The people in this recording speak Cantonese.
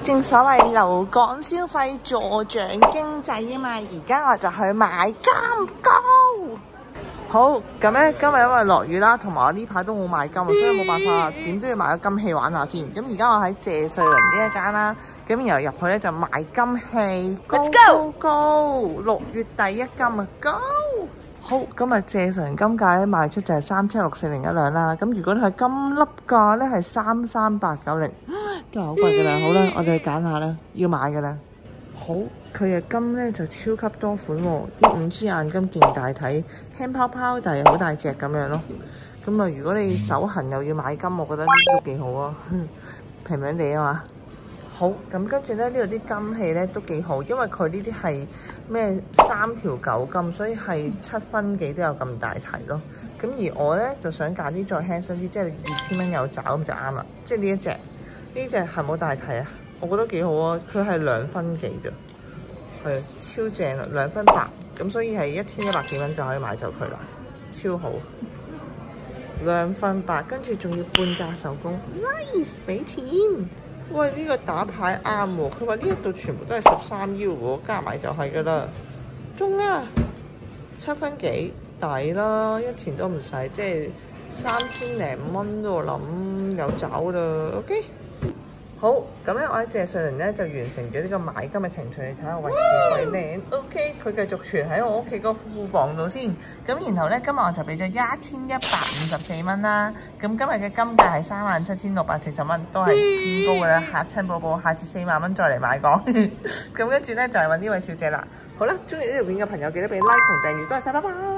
正所謂留港消費助長經濟啊嘛，而家我就去買金糕。好，咁咧今日因為落雨啦，同埋我呢排都冇買金，所以冇辦法，點都要買個金器玩下先。咁而家我喺謝瑞麟呢一間啦，咁然後入去咧就買金器。Let's go！ 6月第一金啊 ，Go！ 好，今日謝瑞麟金價咧賣出就係37640一兩啦。咁如果你係金粒價咧係33890，都係好貴噶啦。好啦，我哋去揀下啦，要買噶啦。好，佢嘅金咧就超級多款喎，啲5G眼金勁大體，輕泡泡但係好大隻咁樣咯。咁啊，如果你手痕又要買金，我覺得呢啲都幾好啊，平平地啊嘛。好，咁跟住咧呢度啲金器咧都幾好，因為佢呢啲係咩3條9金，所以係7分幾都有咁大體咯。咁而我咧就想揀啲再輕身啲，即係2000蚊有找咁就啱啦。即係呢一隻，呢隻係冇大體啊。我覺得幾好啊，佢係2分幾啫，係超正啊，2分8，咁所以係1100幾蚊就可以買走佢啦，超好，2分8，跟住仲要半價手工 ，nice， 俾錢。喂，呢個打牌啱喎，佢話呢一度全部都係13腰喎，加埋就係噶啦，中啊，7分幾抵啦，一錢都唔使，即係3000零蚊都我諗有找啦 ，OK。好，咁咧我喺謝瑞麟咧就完成咗呢個買金嘅程序，你睇下位置幾靚 ，OK， 佢繼續存喺我屋企個庫房度先。咁然後咧今日我就俾咗1154蚊啦。咁今日嘅金價係37640蚊，都係偏高嘅啦，嚇親寶寶，下次4萬蚊再嚟買過。咁跟住咧就係揾呢位小姐啦。好啦，中意呢條片嘅朋友記得俾 like 同訂閱，多謝晒，拜拜。